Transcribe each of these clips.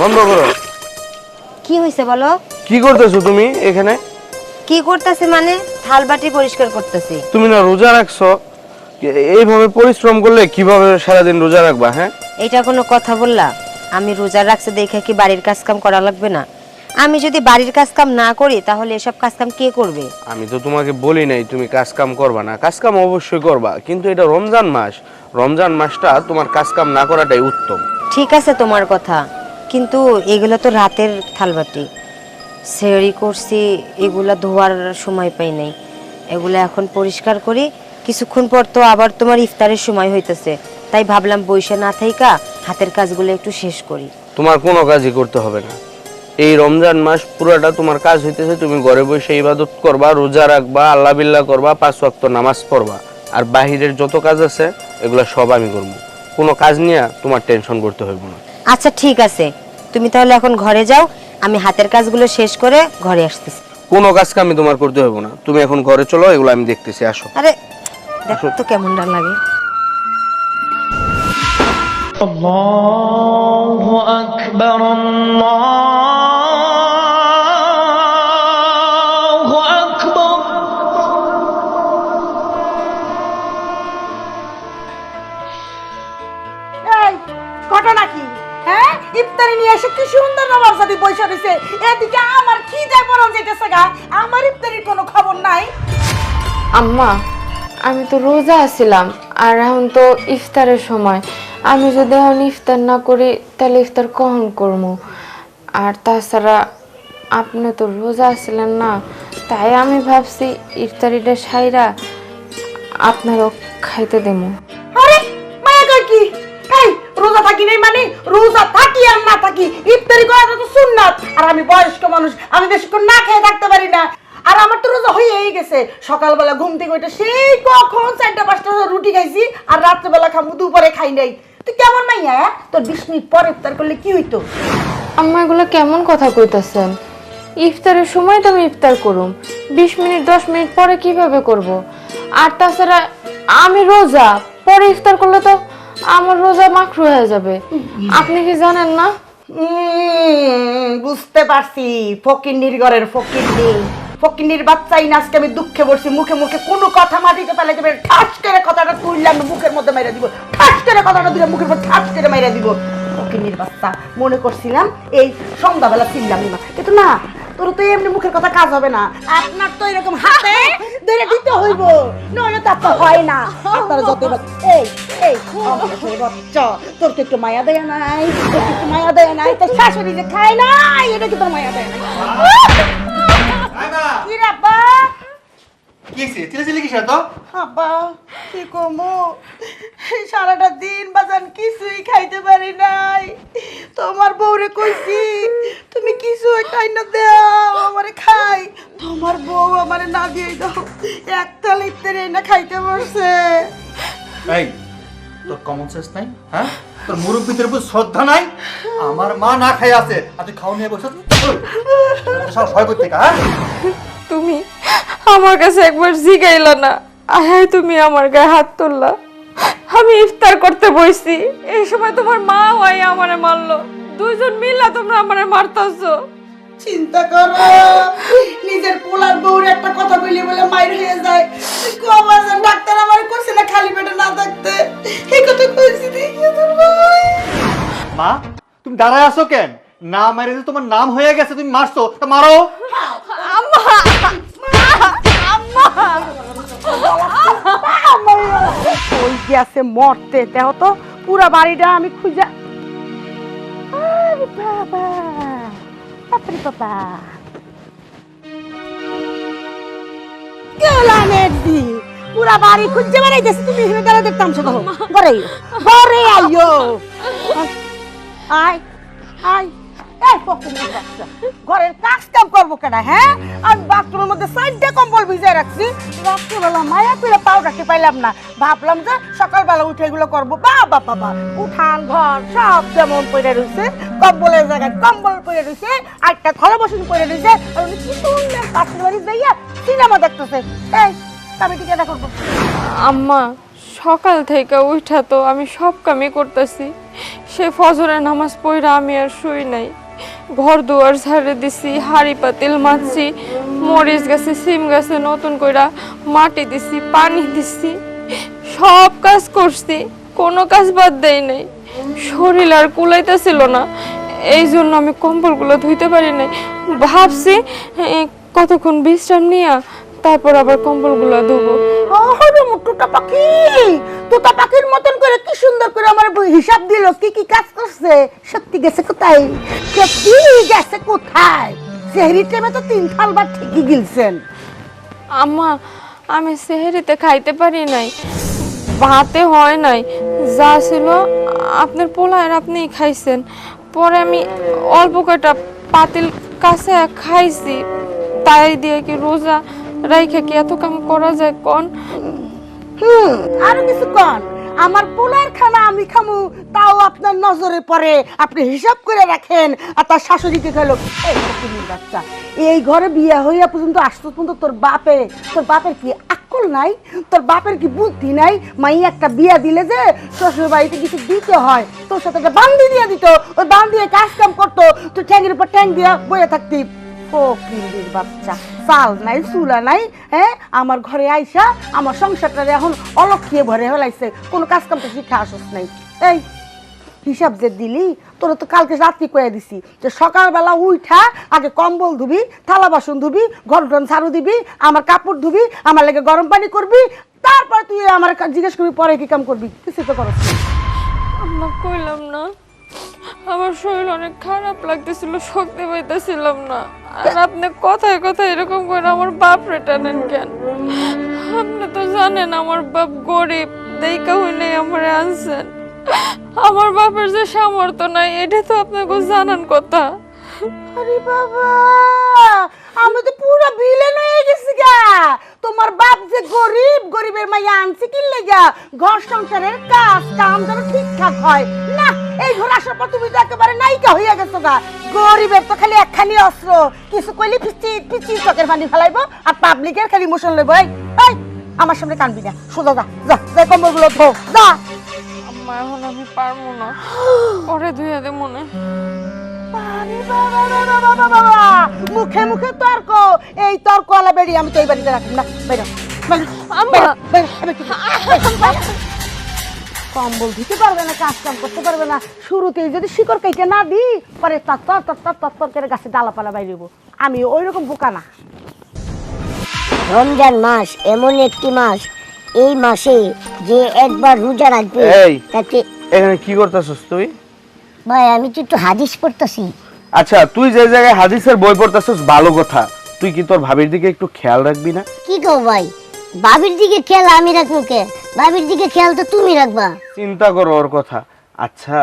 বন্ধ করো। কি হয়েছে বলো? কি করতেছো তুমি এখানে? কি করতেছি মানে থাল বাটি পরিষ্কার করতেছি। তুমি না রোজা রাখছো, এইভাবে পরিশ্রম করলে কিভাবে সারাদিন রোজা রাখবা? হ্যাঁ, এটা কোনো কথা বললা? আমি রোজা রাখছে দেখে কি বাড়ির কাজ কাম করা লাগবে না? আমি যদি বাড়ির কাজ কাম না করি তাহলে এসব কাজ কাম কে করবে? আমি তো তোমাকে বলি নাই তুমি কাজ কাম করবা না, কাজ কাম অবশ্যই করবা, কিন্তু এটা রমজান মাস, রমজান মাসটা তোমার কাজ কাম না করাটাই উত্তম। ঠিক আছে তোমার কথা, কিন্তু এগুলো তো রাতের থালবাটি, সেহরি করছি, এগুলা ধোয়ার সময় পাই নাই। এগুলো এখন পরিষ্কার করি, কিছুক্ষণ পর তো আবার তোমার ইফতারের সময় হইতেছে, তাই ভাবলাম বইসা না থাইকা হাতের কাজগুলো একটু শেষ করি। তোমার কোনো কাজই করতে হবে না, এই রমজান মাস পুরাটা তোমার কাজ হইতেছে তুমি ঘরে বসে ইবাদত করবা, রোজা রাখবা, আল্লাহ বিল্লাহ করবা, 5 ওয়াক্ত নামাজ পড়বা, আর বাহিরের যত কাজ আছে এগুলো সব আমি করবো। কোনো কাজ নিয়ে তোমার টেনশন করতে হইব না। আচ্ছা ঠিক আছে, তুমি তাহলে এখন ঘরে যাও, আমি হাতের কাজগুলো শেষ করে ঘরে আসতেছি। কোনো কাজ কামি তোমার করতে হইব না, তুমি এখন ঘরে চলো, এগুলো আমি দেখতেছি, আসো। আরে দেখো তো কেমন ডাল লাগে। আল্লাহু আকবার, আল্লাহু আকবার। এই ঘটনা কি? হ্যাঁ, ইফতারি নিয়ে এসে কি সুন্দর নবাব সাথী বসে রইছে, এদিকে আমার খিদে পড়ন যেতেছে গা, আমার ইফতারির কোনো খবর নাই। আম্মা, আমি তো রোজা আছিলাম আর এখন তো ইফতারের সময়। আমি যদি এখন ইফতার না করি তাহলে ইফতার কখন করবো? আর তাছাড়া আপনি তো রোজা আছিলেন না, তাই আমি ভাবছি ইফতারিটা সাইরা আপনারও খাইতে দেবো। আরে মায়া কই কি? এই রোজা থাকি নাই মানে রোজা থাকি আর না থাকি ইফতারি করাটা তো সুন্নাত, আর আমি বয়স্ক মানুষ, আমি বেশিক্ষণ না খেয়ে থাকতে পারি না। আর আমার তো রোজা হয়েই গেছে, সকালবেলা ঘুম থেকে ওইটা সেই কখন 4টা-5টা রুটি খাইছি, আর রাত্রেবেলা খামু, দুপুরে খাই নাই। তুই কেমন মাইয়া? তোর 20 মিনিট পরে ইফতার করলে কি হইতো? আম্মা, এগুলো কেমন কথা কইতাছেন? ইফতারের সময় তো আমি ইফতার করুম, 20 মিনিট 10 মিনিট পরে কিভাবে করব? আর তাছাড়া আমি রোজা, পরে ইফতার করলে তো আমার রোজা মাকরু হয়ে যাবে। আপনি কি জানেন না? বুঝতে পারছি, ফকিন্নির ঘরের ফকিন্নি, ফকিন্নির বাচ্চাই না। আজকে আমি দুঃখে পড়ছি, মুখে মুখে কোনো কথা মাটিতে ফেলে দেবে, ঠাস করে কথাটা তুললাম মুখের মধ্যে মাইরা দিব, ঠাস করে কথাটা দিলাম মুখের মধ্যে ঠাস করে মাইরা দিব। ফকিন্নির বাচ্চা মনে করছিলাম এই সন্ধ্যাবেলা ছিলামই না, কিন্তু না, তোর তো এমনি মুখের কথা কাজ হবে না, আপনার তো এরকম হাতে ধরে দিতে হইব, নইলে তো আপনার হয় না। আপনারা যত এই এই বাচ্চা, তোর তো একটু মায়া দেয় নাই, তোর তো একটু মায়া দেয় নাই, তোর শাশুড়ি যে খায় নাই এটা কি তোর মায়া দেয় নাই? কি রে আব্বা? আব্বা কি কমো, সারাটা দিন বাজান কিছুই খাইতে পারি নাই। তোমার বউরে কইছি তুমি কিছুই খাই না দাও আমারে খাই, তোমার বউ আমারে না দিয়ে দাও, একটা লিটারে না খাইতে বসছে। এই তোর কমন সেন্স নাই? হ্যাঁ, তোর মুরব্বীদের উপর শ্রদ্ধা নাই? আমার মা না খাই আছে আর তুই খাও নিয়ে বসে সব ভয় করতে। হ্যাঁ, তুমি আমার কাছে একবার জিগাইলা না, আয় তুমি আমার গায়ে হাত তুললা। আমি ইফতার করতে বসছি, এই সময় তোমার মা হয় আমারে মারলো। দুইজন মিলা তোমরা আমারে মারতাছো। চিন্তা করো, নিজের পোলার বউর একটা কথা বলে বলে মাইর হয়ে যায়। কবাজান ডাক্তার আমারে কইছে না খালি পেটে না থাকতে, এই কথা কইছি দেখি তোর ভাই। মা তুমি দাঁড়ায় আছো কেন? না মেরে যে তোমার নাম হয়ে গেছে, তুমি মারছো তা মারো। ওই গেছে মরতে, দেহ তো পুরা বাড়িটা আমি খুঁজা। আরে বাবা, বাপরে বাবা, কেলানের দি পুরা বাড়ি খুঁজে বেড়াইতেছি, তুমি এখানে দাঁড়া দেখতাম সে তো ঘরে ঘরে আইও। আয় আয়, এই ফকিনের বাচ্চা, ঘরের কাজ কাম করবো কেনা? হ্যাঁ, আমি বাথরুমের মধ্যে 4টা কম্বল ভিজিয়ে রাখছি, রাত্রিবেলা মায়া করে পাও রাখতে পাইলাম না, ভাবলাম যে সকালবেলা উঠে এগুলো করবো। বাবা বাবা, উঠান ঘর সব যেমন পড়ে রয়েছে, কম্বলের জায়গায় কম্বল পড়ে রয়েছে, একটা থলে বসুন পড়ে রয়েছে, আর উনি কি সুন্দর পাশের বাড়ি যাইয়া সিনেমা দেখতেছে। এই আমি কি কেনা করবো? আম্মা, সকাল থেকে উঠা তো আমি সব কামই করতেছি। সে ফজরের নামাজ পড়া আমি আর শুই নাই। ঘর দুয়ার ঝাড়ে দিছি, হাড়ি পাতিল মাজছি, মরিচ গাছে সিম গাছে নতুন কইরা মাটি দিছি, পানি দিছি, সব কাজ করছি, কোনো কাজ বাদ দেই নাই। শরীর আর কুলাইতেছিল না, এই জন্য আমি কম্বলগুলো ধুইতে পারি নাই। ভাবছি কতক্ষণ বিশ্রাম নিয়া তারপর আবার কম্বলগুলো ধুবো। ওরে মুটুটা পাখি, তোতা পাখির মতন করে কি সুন্দর করে আমার হিসাব দিল কি কি কাজ করছে। সত্যি গেছে কোথায়, সত্যি গেছে কোথায়? সেহরি টাইমে তো 3 থালবার ঠিকই গিলছেন। আম্মা, আমি সেহরিতে খাইতে পারি নাই, ভাতে হয় নাই, যা ছিল আপনার পোলায়ের আপনিই খাইছেন। পরে আমি অল্প কয়টা পাতিল কাছে খাইছি, তাই দিয়ে কি রোজা রাইখা কি এত কাম করা যায় কোন? আরো কিছু কন, আমার পোলার খানা আমি খামু তাও আপনার নজরে পড়ে, আপনি হিসাব করে রাখেন। আর তার শাশুড়িকে খেলো এই ফকিনীর বাচ্চা, এই ঘরে বিয়ে হইয়া পর্যন্ত আসতো পর্যন্ত তোর বাপের কি আকল নাই? তোর বাপের কি বুদ্ধি নাই? মাই একটা বিয়া দিলে যে শ্বশুর বাড়িতে কিছু দিতে হয়, তোর সাথে একটা বান্দি দিয়ে দিত, ওই বান্দিয়ে কাজ কাম করতো, তুই ঠ্যাংের উপর ঠ্যাং দিয়া বয়ে থাকতি। ফকিনীর বাচ্চা, চাল নাই চুলা নাই, হ্যাঁ আমার ঘরে আইসা আমার সংসারটা এখন অলক্ষিয়ে ভরে ফেলাইছে, কোনো কাজ কাম তো শিক্ষা আসস নাই। এই হিসাব যে দিলি, তোরা তো কালকে রাত্রি কয়ে দিছি যে সকালবেলা উঠা আগে কম্বল ধুবি, থালা বাসন ধুবি, ঘর টন ঝাড়ু দিবি, আমার কাপড় ধুবি, আমার লেগে গরম পানি করবি, তারপরে তুই আমার জিজ্ঞেস করবি পরে কি কাম করবি। কিছু তো করস না। আম্মা কইলাম না, আমার শরীর অনেক খারাপ লাগতেছিল, শক্তি পাইতেছিলাম না। আর আপনি কথায় কথায় এরকম করে আমার বাপ টানেন কেন? আপনি তো জানেন আমার বাপ গরিব, দেইকা হইলে আমার আনছেন। আমার বাপের যে সামর্থ্য নাই এটা তো আপনাকে জানান কথা। আরে বাবা, আমি তো পুরো ভিলেন হয়ে গেছি গা। তোমার বাপ যে গরিব, গরিবের মাইয়া আনছে কি লেগা? ঘর সংসারের কাজ কাম যেন ঠিকঠাক হয় না। এই ঘর আসার পর তুমি তো একেবারে নায়িকা হইয়া গেছো গা। গরিবের তো খালি একখানি অস্ত্র, কিছু কইলে পিচি পিচি চোখের পানি ফেলাইবো, আর পাবলিকের খালি মোশন লইব। এই আমার সামনে কানবি না, সোজা যা যা যা, কম্বলগুলো ধো যা। আম্মা এখন আমি পারবো না, পরে ধুয়ে দে মনে। আরে বাবা বাবা বাবা বাবা, মুখে মুখে তর্ক, এই তর্ক আলা বেড়ি আমি তো এই বাড়িতে রাখি না। বাইরে কম্বল দিতে পারবে না, কাজ কাম করতে পারবে না, শুরুতেই যদি শিকড় কেটে না দিই পরে তত্তর করে গাছে ডালাপালা বাইরে। আমি ওই রকম বোকা না। রমজান মাস এমন একটি মাস, এই মাসে যে একবার রোজা রাখবে এই। তাকে। এখানে কি করতেছস তুই? ভাই আমি তো একটু হাদিস পড়তেছি। আচ্ছা, তুই যে জায়গায় হাদিসের বই পড়তেছস ভালো কথা, তুই কি তোর ভাবির দিকে একটু খেয়াল রাখবি না? কি কও ভাই, ভাবির দিকে খেয়াল আমি রাখবো কে? ভাবির দিকে খেয়াল তো তুমি রাখবা। চিন্তা করো ওর কথা। আচ্ছা,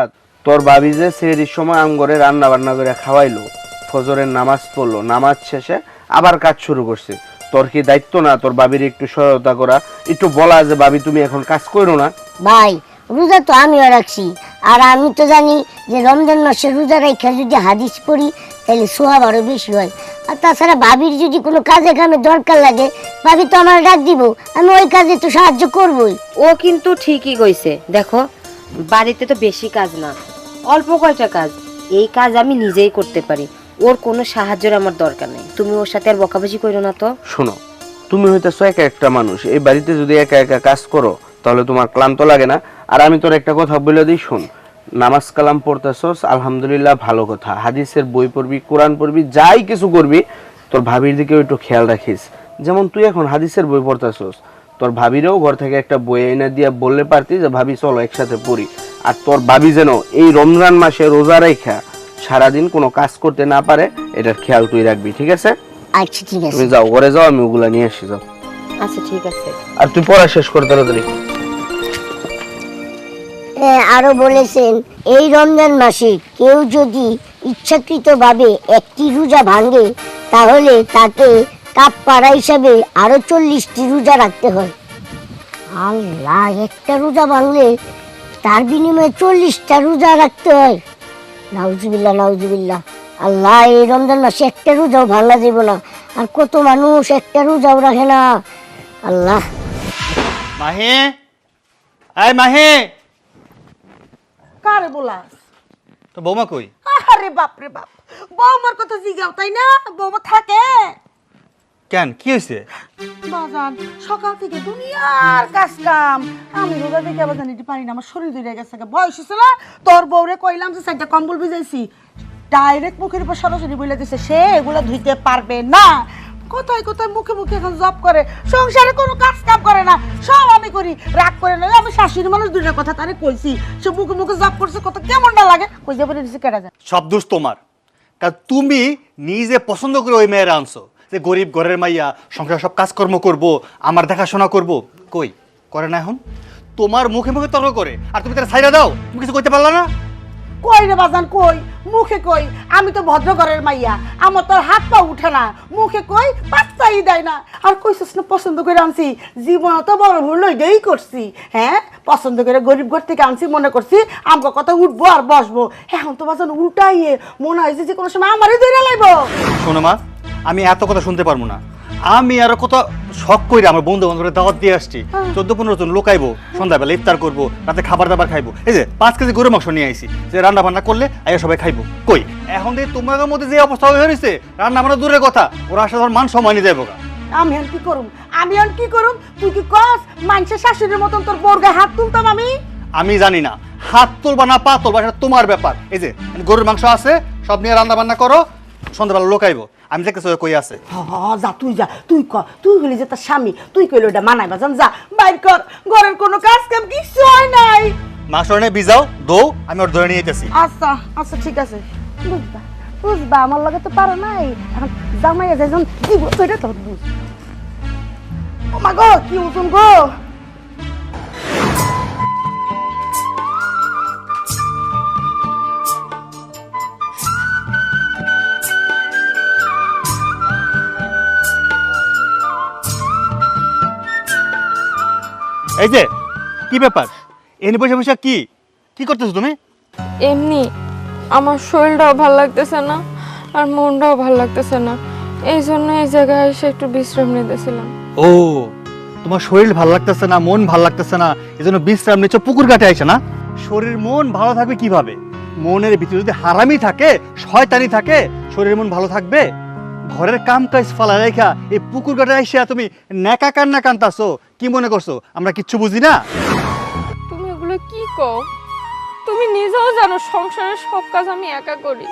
তোর ভাবি যে সেহরির সময় আমগরে রান্না বান্না করে খাওয়াইলো, ফজরের নামাজ পড়লো, নামাজ শেষে আবার কাজ শুরু করছে, তোর কি দায়িত্ব না তোর ভাবির একটু সহায়তা করা, একটু বলা যে ভাবি তুমি এখন কাজ করো না? ভাই রোজা তো আমিও রাখছি, আর আমি তো জানি যে রমজান মাসে রোজা রেখে যদি হাদিস পড়ি তাহলে সোহাব আরো বেশি হয়। আর তাছাড়া ভাবির যদি কোনো কাজে কামে দরকার লাগে, ভাবি তো আমার ডাক দিব, আমি ওই কাজে তো সাহায্য করবই। ও কিন্তু ঠিকই কইছে। দেখো, বাড়িতে তো বেশি কাজ না, অল্প কয়টা কাজ, এই কাজ আমি নিজেই করতে পারি, ওর কোনো সাহায্যের আমার দরকার নেই। তুমি ওর সাথে আর বকাবকি করো না তো। শোনো, তুমি হইতেছো একা একটা মানুষ, এই বাড়িতে যদি একা একা কাজ করো তাহলে তোমার ক্লান্ত লাগে না? আর আমি তোর একটা কথা বলে দিই, শোন, নামাজ কালাম পড়তেছস আলহামদুলিল্লাহ, ভালো কথা, হাদিসের বই পড়বি, কোরআন পড়বি, যাই কিছু করবি, তোর ভাবির দিকে একটু খেয়াল রাখিস। যেমন তুই এখন হাদিসের বই পড়তেছস, তোর ভাবিরেও ঘর থেকে একটা বই এনে দিয়ে বললে পারতি যে ভাবি চলো একসাথে পড়ি। আর তোর ভাবি যেন এই রমজান মাসে রোজা রেখা সারাদিন কোনো কাজ করতে না পারে, এটার খেয়াল তুই রাখবি, ঠিক আছে? আচ্ছা ঠিক আছে। তুমি যাও, ঘরে যাও, আমি ওগুলা নিয়ে আসি, যাও। আচ্ছা ঠিক আছে। আর তুই পড়া শেষ কর তাড়াতাড়ি। আরো বলেছেন এই রমজান মাসে কেউ যদি ইচ্ছাকৃতভাবে একটি রোজা ভাঙে তাহলে তাকে কাফারা হিসাবে আরো 40টি রোজা রাখতে হয়। আল্লাহ, একটা রোজা ভাঙলে তার বিনিময়ে 40টা রোজা রাখতে হয়। নাউজুবিল্লাহ নাউজুবিল্লাহ। আল্লাহ, এই রমজান মাসে একটা রোজাও ভাঙা যাব না, আর কত মানুষ একটা রোজাও রাখে না। আল্লাহ। মাহি, এই মাহি, কারে বলাস? তো বৌমা কই? আরে বাপ রে বাপ, বৌমার কথা জিগাও তাই না? বৌমা থাকে কেন, কি হয়েছে? বাজান সকাল থেকে দুনিয়ার কাজ কাম, আমি রোজা দেখে আবার জানিতে পারি না, আমার শরীর ধরে গেছে, বয়স হয়েছে না। তোর বউরে কইলাম যে চারটা কম্বল ভিজাইছি, ডাইরেক্ট মুখের উপর সরাসরি বলে দিছে সে এগুলো ধুইতে পারবে না। কোথায় কোথায় মুখে মুখে এখন জব করে, সংসারে কোনো কাজ কাম করে না, সব আমি করি। রাগ করে না, আমি শাশুড়ি মানুষ, দুইটা কথা তারে কইছি, সে মুখে মুখে জব করছে, কত কেমনটা লাগে কই যাবে দিছে কেটে যায়। সব দোষ তোমার, কারণ তুমি নিজে পছন্দ করে ওই মেয়েরা আনছো যে গরিব ঘরের মাইয়া, সংসার সব কাজকর্ম করব, আমার দেখাশোনা করব। কই করে না এখন? তোমার মুখে মুখে তর্ক করে, আর তুমি তারা ছাইরা দাও, তুমি কিছু কইতে পারলা না? কই রে বাজান কই, মুখে কই, আমি তো ভদ্র ঘরের মাইয়া, আমার তোর হাত পা উঠে না, মুখে কই পাত্তাই দেয় না। আর কইছিস না পছন্দ করে আনছি, জীবন তো বড় ভুল ওইটাই করছি। হ্যাঁ, পছন্দ করে গরিব ঘর থেকে আনছি, মনে করছি আমার কথা উঠবো আর বসবো। এখন তো বাজান উল্টাইয়ে মনে হয়েছে যে কোনো সময় আমারই ধরে লাইবো। শোনো মা, আমি এত কথা শুনতে পারবো না। আমি আরো কত শখ করে আমার বন্ধু বান্ধবের দাওয়াত দিয়ে আসছি, 14-15 জন লোকাইবো, সন্ধ্যাবেলা ইফতার করবো, রাতে খাবার দাবার খাইবো। এই যে 5 কেজি গরুর মাংস নিয়ে আইছি, যে রান্না বান্না করলে আয়া সবাই খাইবো। কই এখন দিয়ে তোমাদের মধ্যে যে অবস্থা হয়ে রয়েছে, রান্না বান্না দূরের কথা, ওরা আসলে আমার মান সম্মান নিয়ে যাবো। আমি এখন কি করুম, আমি এখন কি করুম? তুই কি কস মানুষের শাশুড়ির মতন তোর বোর গায়ে হাত তুলতাম আমি? আমি জানি না, হাত তুলবা না পা তুলবা সেটা তোমার ব্যাপার। এই যে গরুর মাংস আছে, সব নিয়ে রান্না বান্না করো, সন্ধ্যাবেলা লোকাইবো। আমি দেখতেছি কই আছে। যা তুই যা, তুই ক, তুই হলি যে তার স্বামী, তুই কইলে ওটা মানাই বাজান, যা বাইর কর, ঘরের কোনো কাজ কাম কিছু হয় নাই। মাংস এনে ভিজাও দৌ, আমি ওর ধরে নিয়ে যেতেছি। আচ্ছা আচ্ছা ঠিক আছে, বুঝবা বুঝবা, আমার লগে তো পারো নাই, এখন জামাইয়া যাইজন দিব সেটা তো বুঝ। ও মা গো, কি উঠুন গো। এই যে কি ব্যাপার, এনে বসে বসে কি কি করতেছো তুমি? এমনি আমার শরীরটাও ভালো লাগতেছে না, আর মনটাও ভালো লাগতেছে না, এই জন্য এই জায়গায় এসে একটু বিশ্রাম নিতেছিলাম। ও, তোমার শরীর ভালো লাগতেছে না, মন ভালো লাগতেছে না, এজন্য বিশ্রাম নিচ্ছ, পুকুর ঘাটে আইছে না? শরীর মন ভালো থাকবে কিভাবে? মনের ভিতরে যদি হারামি থাকে, শয়তানি থাকে, শরীর মন ভালো থাকবে? ঘরের কাম কাজ ফালা রেখা এই পুকুর ঘাটে আইসা তুমি নেকা কান্না কান্তাছো, কি মনে করছো আমরা কিচ্ছু বুঝি না? তুমি এগুলো কি কও? তুমি নিজেও জানো সংসারের সব কাজ আমি একা করি,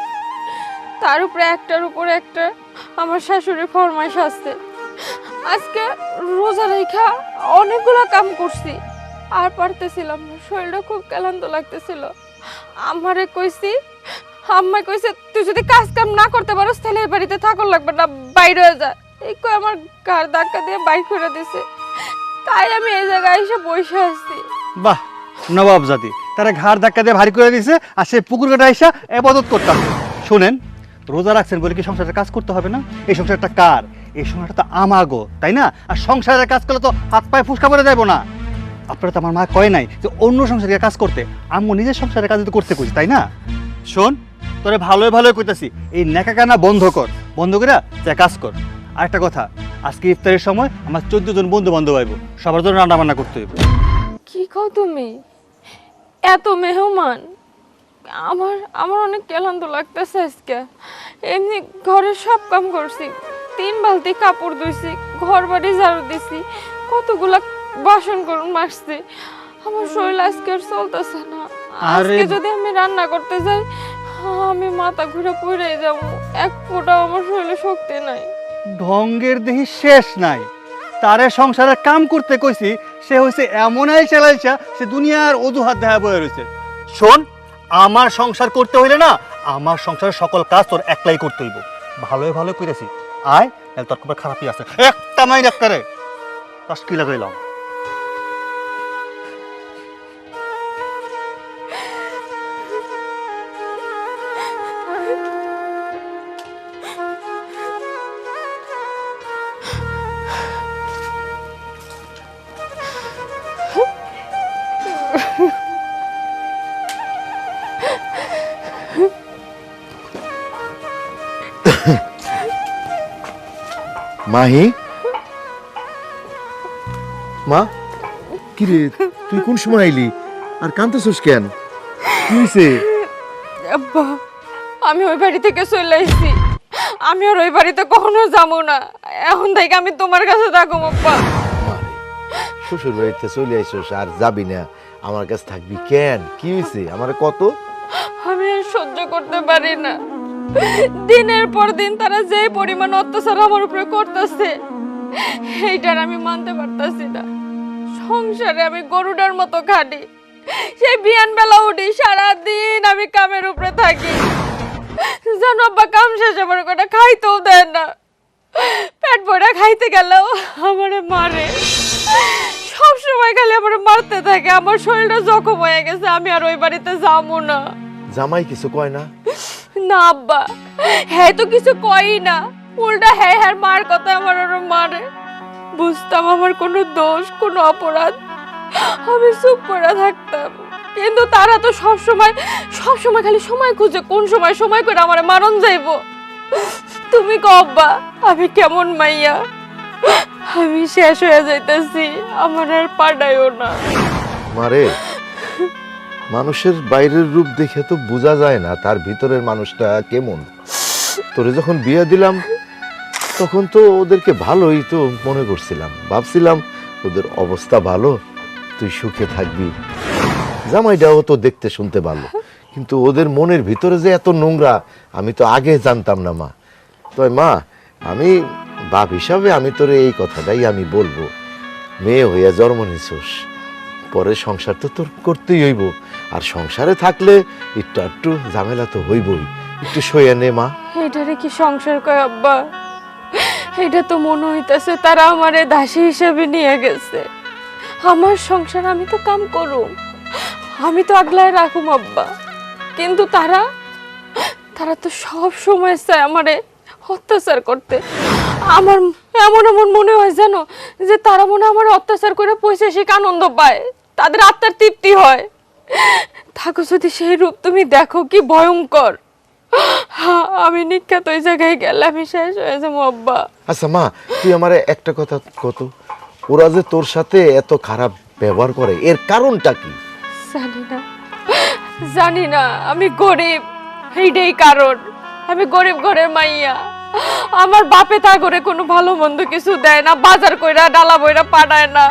তার উপরে একটার উপরে একটা আমার শাশুড়ির ফরমাইশ আসছে। আজকে রোজা রেখা অনেকগুলো কাম করছি, আর পারতেছিলাম না, শরীরটা খুব ক্লান্ত লাগতেছিল। আমারে কইছি, আম্মা কইছে তুই যদি কাজ কাম না করতে পারোস তাহলে এই বাড়িতে থাকর লাগবে না, বাইরে হয়ে যা। এই কই আমার গার ধাক্কা দিয়ে বাইর করে দিছে, তাই আমি এই জায়গায় এসে বসে আছি। বাহ, নবাব জাতি, তারা ঘাড় ধাক্কা দিয়ে ভারী করে দিছে, আর সে পুকুর ঘাটে আইসা ইবাদত করতে হবে। শুনেন, রোজা রাখছেন বলে কি সংসারের কাজ করতে হবে না? এই সংসারটা কার? এই সংসারটা তো আমাগো, তাই না? আর সংসারের কাজ করলে তো হাত পায়ে ফুসকা করে যাবো না। আপনারা তো আমার মা কয় নাই যে অন্য সংসারের কাজ করতে, আম্মু নিজের সংসারের কাজ তো করতে কইছি, তাই না? শোন, তোরে ভালোই ভালোই কইতাছি, এই নেকা কানা বন্ধ কর, বন্ধ করে যা কাজ কর। আর একটা কথা, আজকে ইফতারের সময় আমার 14 জন বন্ধু বান্ধব আইব, সবার জন্য রান্না বান্না করতে হইব। কি কও তুমি? এত মেহমান? আমার আমার অনেক ক্লান্ত লাগতেছে আজকে। এমনি ঘরের সব কাম করছি, 3 বালতি কাপড় ধুইছি, ঘর বাড়ি ঝাড়ু দিছি, কতগুলা বাসন করুন মাজছি, আমার শরীর আজকে আর চলতেছে না। আজকে যদি আমি রান্না করতে যাই, আমি মাথা ঘুরে পড়ে যাবো, এক ফোঁটাও আমার শরীরে শক্তি নাই। ঢঙ্গের দেহি শেষ নাই, তারে সংসারের কাম করতে কইছি, সে হইছে এমন চালাইছা, সে দুনিয়ার অজুহাত দেখা বয়ে রয়েছে। শোন, আমার সংসার করতে হইলে না, আমার সংসারের সকল কাজ তোর একলাই করতে হইব। ভালোই ভালো কইতেছি, আয়, তোর খুব খারাপই আছে, একটা মাইন একটারে তাস কি লাগাইলাম। মাহি, মা, কি রে তুই কোন সময় আইলি আর কাঁদতেছিস কেন? কি হয়েছে? আব্বা, আমি ওই বাড়ি থেকে চলে আইছি। আমি আর ওই বাড়িতে কখনো যাবো না। এখন থেকে আমি তোমার কাছে থাকবো আব্বা। শ্বশুর বাড়িতে চলে আইসস আর যাবি না, আমার কাছে থাকবি কেন? কি হয়েছে আমার কত? আমি আর সহ্য করতে পারি না। দিনের পর দিন তারা যে পরিমাণ অত্যাচার আমার উপরে করতেছে, এইটার আমি মানতে পারতাছি না। সংসারে আমি গরুটার মতো খাটি। সেই বিয়ান বেলা উঠি, সারাদিন আমি কামের উপরে থাকি। জানো আব্বা, কাম শেষ আমার কটা খাইতেও দেয় না। পেট ভরা খাইতে গেলেও আমারে মারে। সবসময় খালি আমার মারতে থাকে। আমার শরীরটা জখম হয়ে গেছে। আমি আর ওই বাড়িতে যাবো না। জামাই কিছু কয় না? না আব্বা, হ্যাঁ তো কিছু কই না। উল্টা হ্যাঁ হ্যাঁ মার কথা আমার ওরা মারে। বুঝতাম আমার কোনো দোষ, কোনো অপরাধ, আমি চুপ করে থাকতাম। কিন্তু তারা তো সবসময় খালি সময় খুঁজে, কোন সময় করে আমার মারণ যাইবো। তুমি কও আব্বা, আমি কেমন মাইয়া? আমি শেষ হয়ে যাইতেছি, আমার আর পাঠাইও না। মারে, মানুষের বাইরের রূপ দেখে তো বোঝা যায় না তার ভিতরের মানুষটা কেমন। তোরে যখন বিয়ে দিলাম তখন তো ওদেরকে ভালোই তো মনে করছিলাম, ভাবছিলাম ওদের অবস্থা ভালো, তুই সুখে থাকবি। জামাইটাও তো দেখতে শুনতে ভালো, কিন্তু ওদের মনের ভিতরে যে এত নোংরা আমি তো আগে জানতাম না মা। তো মা, আমি বাপ হিসাবে আমি তোরে এই কথাটাই আমি বলবো, মেয়ে হইয়া জন্ম নিছোস, পরে সংসার তো তোর করতেই হইব। আর সংসারে থাকলে একটু ঝামেলা তো হইবই, একটু সইয়া নে মা। এটারে কি সংসার কয় আব্বা? এটা তো মনে হইতাছে তারা আমারে দাসী হিসেবে নিয়ে গেছে। আমার সংসার আমি তো কাম করুম, আমি তো আগলায় রাখুম আব্বা। কিন্তু তারা তো সব সময় চায় আমারে অত্যাচার করতে। আমার এমন মনে হয় জানো, যে তারা মনে আমার অত্যাচার করে পৈশাচিক আনন্দ পায়, তাদের আত্মার তৃপ্তি হয়। থাকো যদি সেই রূপ তুমি দেখো, কি ভয়ঙ্কর। আমি নিখ্যাত ওই জায়গায় গেলে আমি শেষ হয়ে যাবো আব্বা। আচ্ছা মা, তুই আমার একটা কথা কত, ওরা যে তোর সাথে এত খারাপ ব্যবহার করে এর কারণটা কি? জানি না, আমি গরিব, এইটাই কারণ। আমি গরিব ঘরের মাইয়া। আমার বাপে তা করে কোনো ভালো মন্দ কিছু দেয় না, বাজার কইরা ডালা বইরা পাঠায় না।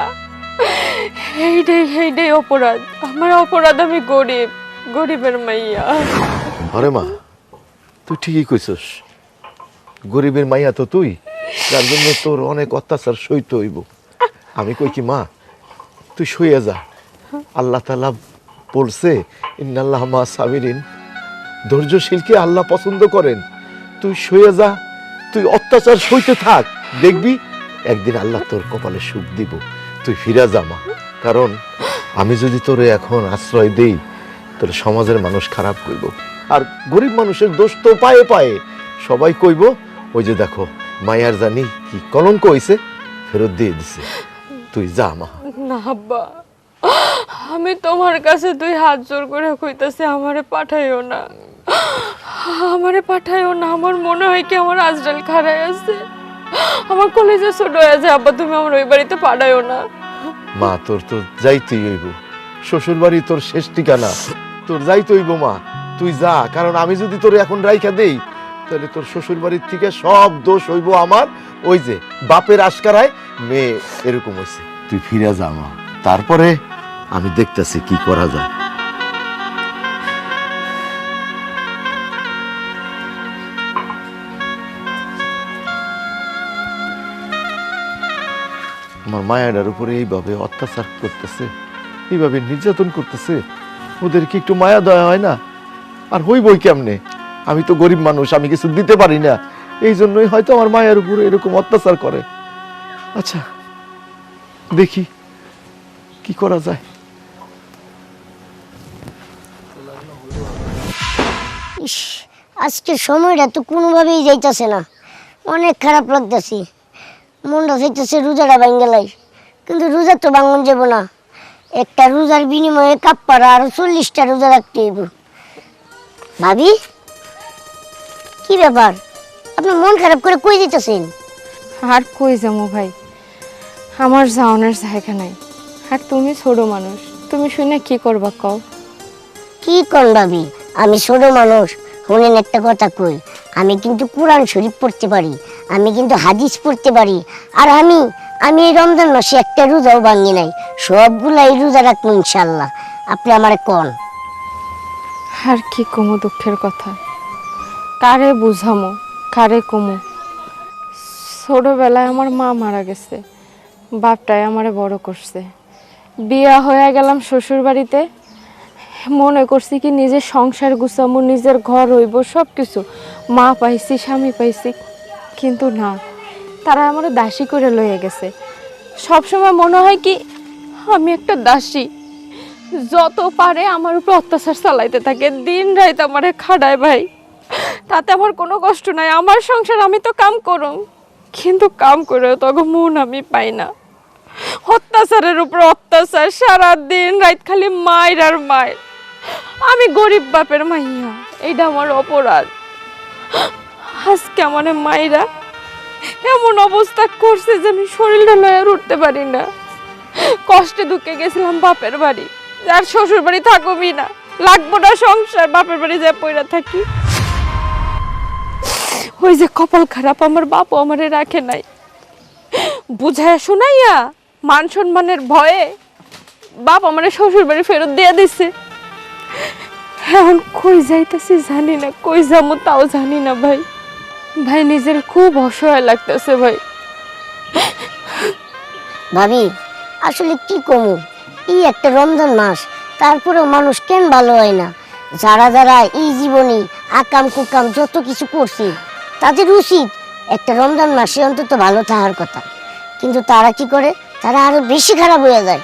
এইটাই অপরাধ, আমার অপরাধ। আমি গরিবের মাইয়া। আরে মা, তুই ঠিকই কইছস, গরিবের মাইয়া তো তুই, যার জন্য তোর অনেক অত্যাচার সইতে হইব। আমি কই কি মা, তুই সইয়া যা। আল্লাহ তাআলা বলছে, ইন্নাল্লাহ মা সাবিরিন, ধৈর্যশীলকে আল্লাহ পছন্দ করেন। তুই সইয়া যা, তুই অত্যাচার সইতে থাক, দেখবি একদিন আল্লাহ তোর কপালে সুখ দিব। তুই ফিরা যা মা, কারণ আমি যদি তোরে এখন আশ্রয় দেই তোর সমাজের মানুষ খারাপ কইব, আর গরিব মানুষের দোষ তো পায়ে পায়ে সবাই কইব, ওই যে দেখো মায়ার জানি কি কলঙ্ক হইছে, ফেরত দিয়ে দিছে। তুই যা মা। না আব্বা, আমি তোমার কাছে দুই হাত জোর করে কইতাছি, আমারে পাঠাইও না, আমারে পাঠাইও না। আমার মনে হয় কি আমার আজরাল খাড়াই আছে, আমার কলেজে ছোট হয়ে যায়। আব্বা, তুমি আমার ওই বাড়িতে পাঠাইও না। মা, তোর তো যাইতেই হইব, শ্বশুর বাড়ি তোর শেষ ঠিকানা, তোর যাইতে হইব মা। তুই যা, কারণ আমি যদি তোর এখন রাইখা দেই তাহলে তোর শ্বশুর বাড়ির থেকে সব দোষ হইব আমার। ওই যে বাপের আশকারায় মেয়ে এরকম হয়েছে। তুই ফিরে যা মা, তারপরে আমি দেখতেছি কি করা যায়। আমার মায়াটার উপরে এইভাবে অত্যাচার করতেছে, এইভাবে নির্যাতন করতেছে, ওদের কি একটু মায়া দয়া হয় না? আর হইবই কেমনে? আমি তো গরিব মানুষ, আমি কিছু দিতে পারি না, এই জন্যই হয়তো আমার মায়ের উপরে এরকম অত্যাচার করে। আচ্ছা দেখি কি করা যায়। ইস, আজকে সময়টা তো কোনোভাবেই যাইতেছে না, অনেক খারাপ লাগতেছে। মনটা চাইতেছে রোজাটা ভাঙ্গেলাই, কিন্তু রোজা তো ভাঙন যাব না। একটা রোজার বিনিময়ে কাপ্পারা আরো 40টা রোজা রাখতে হইব। ভাবি, কি ব্যাপার, আপনি মন খারাপ করে কই দিতেছেন? আর কই যাবো ভাই, আমার যাওয়ানোর জায়গা নাই। আর তুমি ছোট মানুষ, তুমি শুনে কি করবা কও? কি কর ভাবি, আমি ছোট মানুষ। শুনেন একটা কথা কই, আমি কিন্তু কোরআন শরীফ পড়তে পারি, আমি কিন্তু হাদিস পড়তে পারি। আর আমি এই রমজান মাসে একটা রোজাও ভাঙি নাই, সবগুলাই রোজা রাখবো ইনশাল্লাহ। আপনি আমারে কোন? আর কি কমু দুঃখের কথা, কারে বুঝামো, কারে কমু? ছোটবেলায় আমার মা মারা গেছে, বাপটাই আমারে বড় করছে। বিয়া হয়ে গেলাম শ্বশুর বাড়িতে, মনে করছি কি নিজের সংসার গুছামু, নিজের ঘর হইব, সব কিছু। মা পাইছি, স্বামী পাইছি, কিন্তু না, তারা আমার দাসী করে লয়ে গেছে। সবসময় মনে হয় কি আমি একটা দাসী, যত পারে আমার উপর অত্যাচার চালাইতে থাকে, দিন রাত আমারে খাড়ায় ভাই। তাতে আমার কোনো কষ্ট নাই, আমার সংসার আমি তো কাম করুম, কিন্তু কাম করেও তো মন আমি পাই না। অত্যাচারের উপর অত্যাচার, সারা দিন রাত খালি মায়ের আর মায়ের। আমি গরিব বাপের মাইয়া, এইটা আমার অপরাধ। আজকে আমার মায়েরা এমন অবস্থা করছে যে আমি শরীরটা লয়ে আর উঠতে পারি না। কষ্টে দুঃখে গেছিলাম বাপের বাড়ি, আর শ্বশুর বাড়ি থাকবি না, লাগবো না সংসার, বাপের বাড়ি যা পয়রা থাকি। ওই যে কপাল খারাপ, আমার বাপও আমারে রাখে নাই, বুঝায় শোনাইয়া মান সম্মানের ভয়ে বাপ আমারে শ্বশুর বাড়ি ফেরত দিয়ে দিছে। এখন কই যাইতেছি জানি না, কই যাবো তাও জানি না ভাই। ভাই নিজের খুব অসহায় লাগতেছে ভাই। ভাবি আসলে কি কমু, এই একটা রমজান মাস, তারপরেও মানুষ কেন ভালো হয় না? যারা যারা এই জীবনে আকাম কুকাম যত কিছু করছে, তাদের উচিত একটা রমজান মাসে অন্তত ভালো থাকার কথা, কিন্তু তারা কি করে? তারা আরো বেশি খারাপ হয়ে যায়।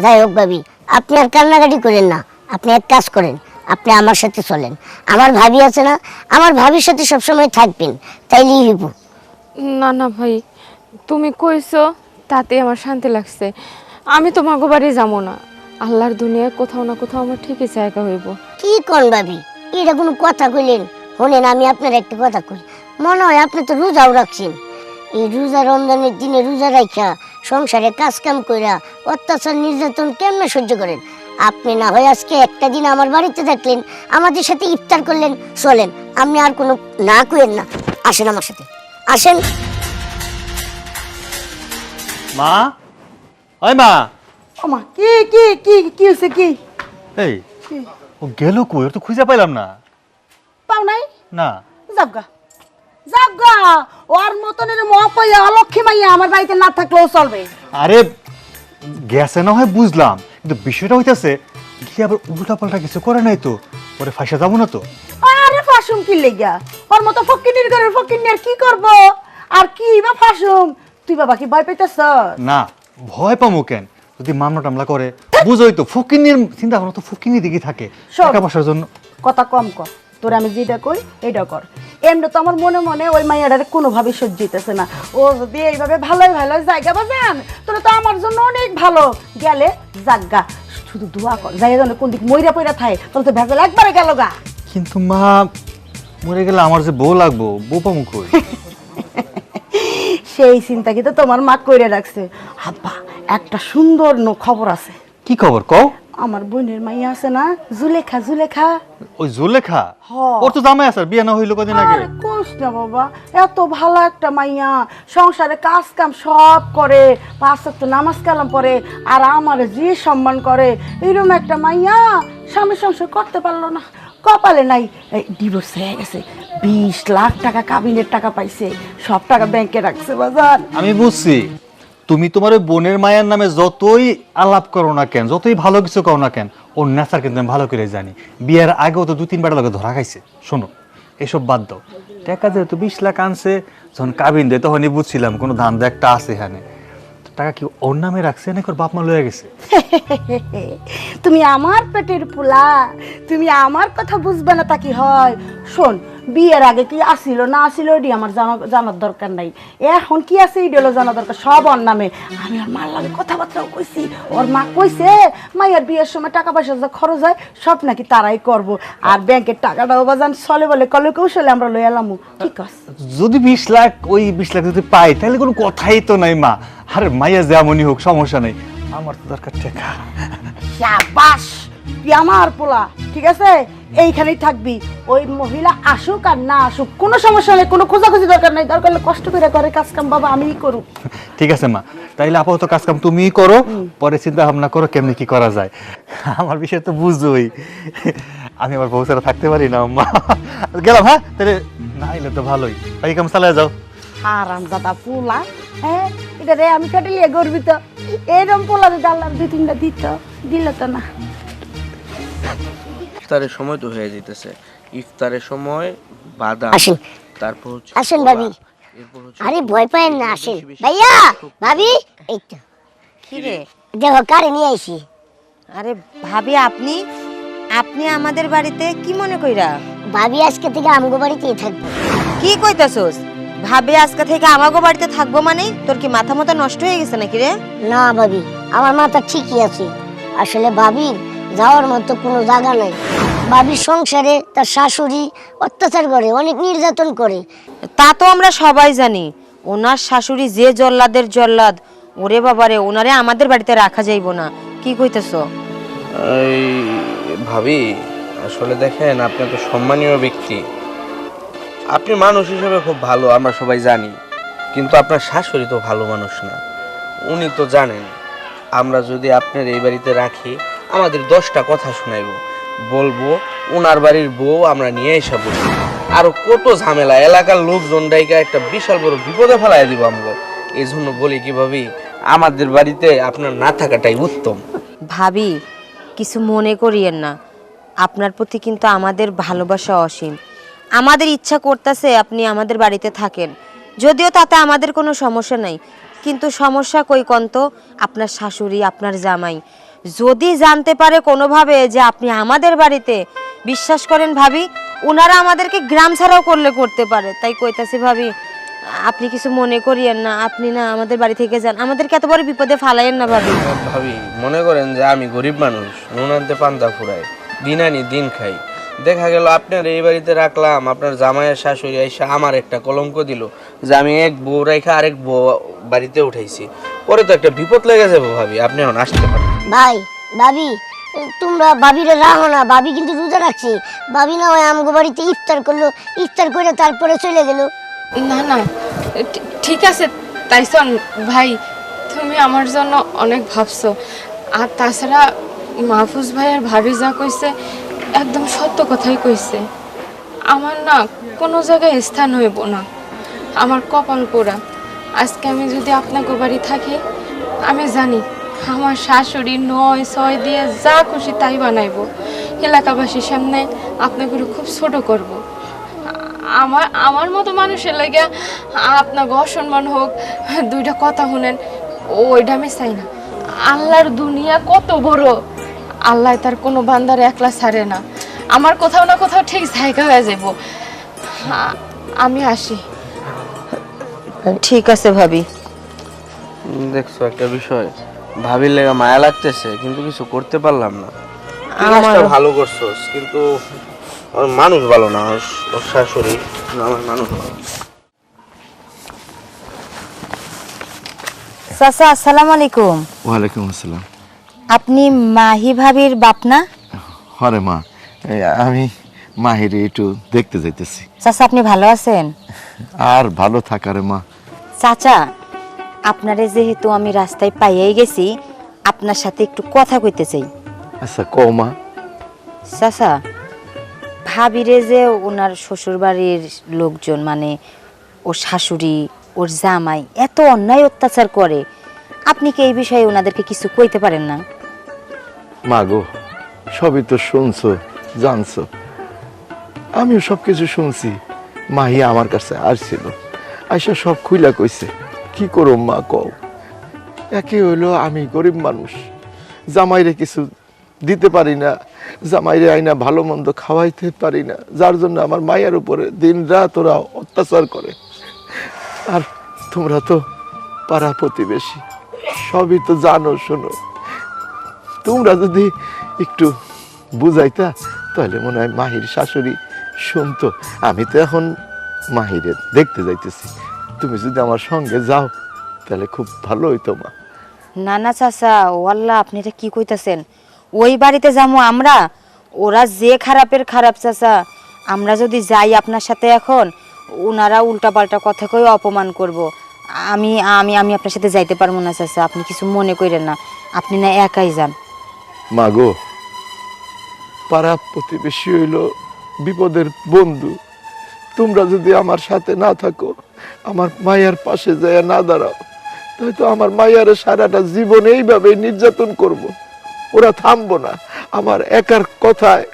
যাই হোক ভাবি, আপনি আর কান্নাকাটি করেন না, আপনি এক কাজ করেন, আপনি আমার সাথে চলেন। আমার ভাবি আছে না, আমার ভাবির সাথে সবসময় থাকবেন, তাইলেই হইব। না না ভাই, তুমি কইছো তাতে আমার শান্তি লাগছে। আমি তোমাকে বাড়ি যাবো না, আল্লাহর দুনিয়ায় কোথাও না কোথাও আমার ঠিকই জায়গা হইব। কি কোন ভাবি, এটা কোনো কথা কইলেন? শোনেন, আমি আপনার একটা কথা কই, মনে হয় আপনি তো রোজাও রাখছেন। এই রোজা রমজানের দিনে রোজা রাখা, সংসারে কাজ কাম কইরা অত্যাচার নির্যাতন কেমনে সহ্য করেন? আপনি না হয় আজকে একটা দিন আমার বাড়িতে থাকলেন, আমাদের সাথে ইফতার করলেন, চলেন। আপনি আর কোনো না কইেন না, আসেন আমার সাথে, আসেন। মা, ওই মা, ওমা, কি কি কি কি হয়েছে? কি এই ও গেল কই? ওর তো খুঁজে পাইলাম না। পাও নাই? না, যাবগা যাবগা, ওর মতনের মহাপয়া অলক্ষী মাইয়া আমার বাড়িতে না থাকলেও চলবে। আরে গেছে না হয় বুঝলাম, কিন্তু বিষয়টা হইতাছে কি আবার উল্টা পাল্টা কিছু করে নাই তো? পরে ফাঁসা যাবো না তো? আরে ফাঁসুম কি লেগা? ওর মতো ফকিনির ঘরের ফকিনি আর কি করব? আর কি বা ফাঁসুম? তুই বাবা কি ভয় পাইতেছ? না, ভয় পামো কেন? যদি মামলা টামলা করে, বুঝোই তো ফকিনির চিন্তা ভাবনা তো ফকিনি দিকে থাকে, শোন। টাকা পয়সার জন্য। কথা কম কর, তোর আমি যেটা কই এইটা কর। এমনি তো আমার মনে মনে ওই মাইয়াটারে কোনোভাবে সহ্য হইতেছে না। ও যদি এইভাবে ভালোই ভালো জায়গা পাবেন, তোরা তো আমার জন্য অনেক ভালো। গেলে জাগা, শুধু দোয়া কর, জায়গা জানো কোন দিক মইরা পইরা থাকে, তোর তো ভেজাল একবারে গেল গা। কিন্তু মা, মরে গেলে আমার যে বউ লাগবো, বউ পামু কই? সেই চিন্তা কিন্তু তোমার মা কইরে রাখছে। আব্বা, একটা সুন্দর খবর আছে। কি খবর কও? আমার বোনের মাইয়া আছে না, জুলেখা, জুলেখা। ওই জুলেখা? হ। ওর তো জামাই আছে, বিয়ে না হইলো কদিন আগে। আরে কোস না বাবা, এত ভালো একটা মাইয়া, সংসারে কাজ কাম সব করে, 5 ওয়াক্ত নামাজ কালাম পড়ে, আর আমার যে সম্মান করে, এরকম একটা মাইয়া স্বামী সংসার করতে পারলো না, কপালে নাই। ডিভোর্স হয়ে গেছে, 20 লাখ টাকা কাবিনের টাকা পাইছে, সব টাকা ব্যাংকে রাখছে বাজার। আমি বুঝছি, তুমি তোমার ওই বোনের মায়ের নামে যতই আলাপ করো না কেন, যতই ভালো কিছু করো না কেন, ওর নেচার কিন্তু আমি ভালো করে জানি। বিয়ের আগেও তো 2-3 বার লোকে ধরা খাইছে। শোনো, এসব বাদ দাও, টাকা যেহেতু 20 লাখ আনছে, যখন কাবিন দেয় তখনই বুঝছিলাম কোনো ধান্দা একটা আছে এখানে। তো টাকা কি ওর নামে রাখছে নাকি ওর বাপ মা লয়ে গেছে? তুমি আমার পেটের পোলা, তুমি আমার কথা বুঝবে না তা কি হয়? শোন, বিয়ের আগে কি আসিল না আসিল এটি আমার জানার দরকার নাই, এখন কি আছে এটি হলো জানা দরকার, সব ওর নামে। আমি ওর মার লাগে কথাবার্তাও কইছি, ওর মা কইছে মাইয়ার বিয়ের সময় টাকা পয়সা যা খরচ হয় সব নাকি তারাই করব, আর ব্যাংকের টাকাটাও বাজান চলে বলে কলে কৌশলে আমরা লই এলাম। ঠিক আছে, যদি 20 লাখ, ওই 20 লাখ যদি পাই তাহলে কোনো কথাই তো নাই মা। আরে মাইয়া যেমনই হোক সমস্যা নেই, আমার তো দরকার টাকা। শাবাশ, তুই আমার পোলা, ঠিক আছে? এইখানেই থাকবি। ওই মহিলা আসুক আর না আসুক কোনো সমস্যা নেই, কোনো খোঁজাখুঁজি দরকার নেই। দরকার হলে কষ্ট করে করে কাজ কাম বাবা আমিই করুক। ঠিক আছে মা, তাইলে আপাতত কাজ কাম তুমিই করো, পরে চিন্তা ভাবনা করো কেমনি কি করা যায়। আমার বিষয় তো বুঝোই, আমি আমার বউ ছাড়া থাকতে পারি না আম্মা। গেলাম, হ্যাঁ? তাহলে না এলে তো ভালোই, বাকি কাম চালিয়ে যাও। হারামজাদা পোলা, হ্যাঁ? এটা রে আমি কাটিলে গর্বিত। এরকম পোলা যদি আল্লাহ 2-3টা দিল তো না। ইফতারের সময় তো হয়ে যেতেছে, ইফতারের সময় বাদাম, আসেন। তারপর হচ্ছে আসেন কলা, ভাবি। এরপর হচ্ছে আরে ভয় পায়েন না, আসেন ভাইয়া ভাবি। এই তো কি রে? দেখো কারে নিয়ে আইছি। আরে ভাবি, আপনি আপনি আমাদের বাড়িতে কি মনে কইরা? ভাবি আজকে থেকে আমগো বাড়িতেই থাকবে। কি কইতাছস? ভাবি আজকে থেকে আমাগো বাড়িতে থাকবো মানে তোর কি মাথা মতো নষ্ট হয়ে গেছে নাকি রে? না ভাবি, আমার মাথা ঠিকই আছে। আসলে ভাবির যাওয়ার মতো কোনো জায়গা নাই। ভাবির সংসারে তার শাশুড়ি অত্যাচার করে, অনেক নির্যাতন করে। তা তো আমরা সবাই জানি। ওনার শাশুড়ি যে জল্লাদের জল্লাদ, ওরে বাবারে, ওনারে আমাদের বাড়িতে রাখা যাইবো না। কি কইতেছ? এই ভাবি, আসলে দেখেন আপনি তো সম্মানীয় ব্যক্তি, আপনি মানুষ হিসেবে খুব ভালো, আমরা সবাই জানি, কিন্তু আপনার শাশুড়ি তো ভালো মানুষ না। উনি তো জানেন আমরা যদি আপনার এই বাড়িতে রাখি আমাদের 10টা কথা শোনাইব, বলবো ওনার বাড়ির বউ আমরা নিয়ে এসে বসি, আরো কত ঝামেলা, এলাকার লোকজন ডাইকা একটা বিশাল বড় বিপদে ফেলাই দিব আমরা। এই জন্য বলি কি ভাবি, আমাদের বাড়িতে আপনার না থাকাটাই উত্তম। ভাবি, কিছু মনে করিয়েন না, আপনার প্রতি কিন্তু আমাদের ভালোবাসা অসীম। আমাদের ইচ্ছা করতেছে আপনি আমাদের বাড়িতে থাকেন, যদিও তাতে আমাদের কোনো সমস্যা নাই, কিন্তু সমস্যা কই কন্ত আপনার শাশুড়ি, আপনার জামাই যদি জানতে পারে কোনোভাবে যে আপনি আমাদের বাড়িতে, বিশ্বাস করেন ভাবি, ওনারা আমাদেরকে গ্রাম ছাড়াও করতে পারে। তাই কইতাছি ভাবি, আপনি কিছু মনে করিয়েন না, আপনি না আমাদের বাড়ি থেকে যান, আমাদেরকে এত বড় বিপদে ফালাইয়েন না ভাবি। ভাবি মনে করেন যে আমি গরিব মানুষ, নুন আনতে পান্তা ফুরাই, দিন আনি দিন খাই, দেখা গেল আপনার এই বাড়িতে রাখলাম, আপনার জামাইয়ের শাশুড়ি এসে আমার একটা কলঙ্ক দিল যে আমি এক বউ রেখা আরেক বউ বাড়িতে উঠাইছি, পরে তো একটা বিপদ লেগে যাবো। ভাবি আপনি এখন আসতে পারেন। ভাই ভাবি, তোমরা ভাবিরে রাখো না, ভাবি কিন্তু রোজা রাখছে। ভাবি না হয় আমগো বাড়িতে ইফতার করলো, ইফতার করে তারপরে চলে গেল। না না, ঠিক আছে তাইসন ভাই, তুমি আমার জন্য অনেক ভাবছো। আর তাছাড়া মাহফুজ ভাই আর ভাবি যা কইছে একদম সত্য কথাই কইছে। আমার না কোনো জায়গায় স্থান হইব না, আমার কপাল পোড়া। আজকে আমি যদি আপনাকে বাড়ি থাকি, আমি জানি আমার শাশুড়ি 9-6 দিয়ে যা খুশি তাই বানাইবো, এলাকাবাসীর সামনে আপনাকে খুব ছোট করব। আমার মতো মানুষের লাগে আপনাকে অসম্মান হোক, 2টা কথা শুনেন, ওইটা আমি চাই না। আল্লাহর দুনিয়া কত বড়, আল্লাহ তার কোনো বান্দার একলা ছাড়ে না। আমার কোথাও না কোথাও ঠিক জায়গা হয়ে যাব। আমি আসি। ঠিক আছে ভাবি। দেখছো একটা বিষয়, ভাবির লেগে মায়া লাগতেছে কিন্তু কিছু করতে পারলাম না। আমার কাজটা ভালো করছোস, কিন্তু ওর মানুষ ভালো না, ওর শাশুড়ি আমার মানুষ ভালো। চাচা, আসসালামু আলাইকুম। ওয়ালাইকুম আসসালাম। আপনি মাহি ভাবির বাপ না? হরে মা, আমি মাহিরে একটু দেখতে যাইতেছি। চাচা, আপনি ভালো আছেন? আর ভালো থাকারে মা। চাচা, আপনারে যেহেতু আমি রাস্তায় পাইয়াই গেছি, আপনার সাথে একটু কথা কইতে চাই। আচ্ছা কও মা। চাচা, ভাবিরে যে ওনার শ্বশুর বাড়ির লোকজন, মানে ওর শাশুড়ি, ওর জামাই এত অন্যায় অত্যাচার করে, আপনি কি এই বিষয়ে ওনাদেরকে কিছু কইতে পারেন না? মা গো, সবই তো শুনছো, জানছো, আমিও সবকিছু শুনছি। মাহি আমার কাছে আসছিল, আইসা সব খুইলা কইছে। কি করো মা কও? একে হইলো আমি গরিব মানুষ, জামাইরে কিছু দিতে পারি না, জামাইরে আইনা ভালো মন্দ খাওয়াইতে পারি না, যার জন্য আমার মায়ের উপরে দিন রাত ওরা অত্যাচার করে। আর তোমরা তো পাড়া প্রতিবেশী, সবই তো জানো শোনো। তোমরা যদি একটু বুঝাইতা তাহলে মনে হয় মাহির শাশুড়ি শুনতো। আমি তো এখন মাহিরে দেখতে যাইতেছি, তুমি যদি আমার সঙ্গে যাও তাহলে খুব ভালো হইতো মা। না না চাচা, ওয়াল্লাহ আপনি এটা কি কইতাছেন? ওই বাড়িতে যাবো আমরা? ওরা যে খারাপের খারাপ চাচা, আমরা যদি যাই আপনার সাথে এখন, ওনারা উল্টাপাল্টা কথা কই অপমান করব। আমি আমি আমি আপনার সাথে যাইতে পারবো না চাচা, আপনি কিছু মনে করেন না, আপনি না একাই যান। মা গো, পাড়া প্রতিবেশী হইল বিপদের বন্ধু। তোমরা যদি আমার সাথে না থাকো, আমার মায়ের পাশে যায় না দাঁড়াও, হয়তো আমার মায়ের সারাটা জীবন এইভাবে নির্যাতন করব। ওরা থামবো না, আমার একার কথায়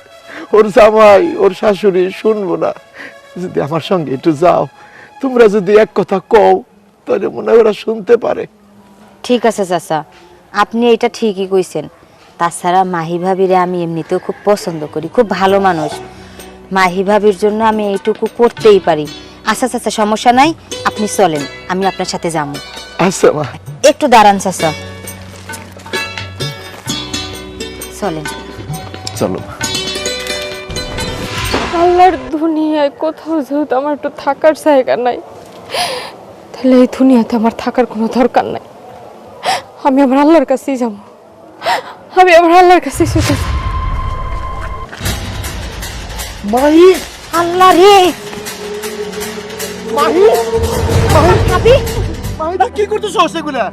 ওর জামাই ওর শাশুড়ি শুনবো না। যদি আমার সঙ্গে একটু যাও, তোমরা যদি এক কথা কও, তাহলে মনে হয় ওরা শুনতে পারে। ঠিক আছে চাচা, আপনি এটা ঠিকই কইছেন। তাছাড়া মাহি ভাবিরে আমি এমনিতেও খুব পছন্দ করি, খুব ভালো মানুষ। মাহি ভাবির জন্য আমি এইটুকু করতেই পারি। আচ্ছা চাচা, সমস্যা নাই, আপনি চলেন, আমি আপনার সাথে যাবো। আচ্ছা মা, একটু দাঁড়ান চাচা, চলেন। চলো। আল্লাহর দুনিয়ায় কোথাও যেহেতু আমার একটু থাকার জায়গা নাই, তাহলে এই দুনিয়াতে আমার থাকার কোনো দরকার নাই। আমি আমার আল্লাহর কাছেই যাবো, আমি আমার আল্লাহর কাছেই শুতে। মাহি, আল্লাহ রে, মাহি, ভাবি, মাহি তুই কি করতেছ সেগুলা?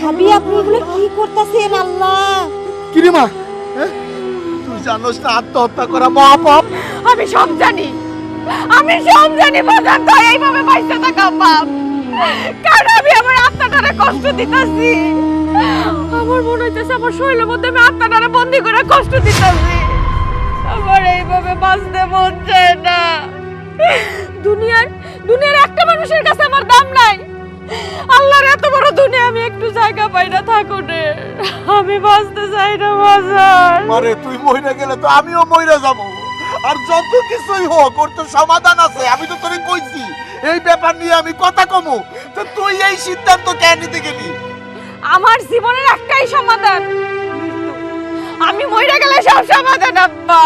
ভাবি আপনি এগুলো কি করতেছেন? আল্লাহ, কি রে মা, তুই জানোস না আত্মহত্যা করা মহাপাপ? আমি সব জানি, আমি সব জানি বাজার তো এইভাবে পয়সা টাকা পাপ, কারণ আমি আমার আত্মাটারে কষ্ট দিতাছি। আমার মনে হইতেছে আমার শরীরের মধ্যে আমি আত্মাটারে বন্দি করে কষ্ট দিতাছি। আমার এইভাবে বাঁচতে মন চায় না। দুনিয়ার একটা মানুষের কাছে আমার দাম নাই। আল্লাহর এত বড় দুনিয়া আমি একটু জায়গা পাই না থাকুনে। আমি বাঁচতে চাই না বাজার। আরে তুই মইরা গেলে তো আমিও মইরা যাব। আর যত কিছুই হোক, ওর তো সমাধান আছে। আমি তো তোরে কইছি এই ব্যাপার নিয়ে আমি কথা কমু, তো তুই এই সিদ্ধান্ত কেন নিতে গেলি? আমার জীবনের একটাই সমাধান, আমি মইরা গেলে সব সমাধান। আব্বা,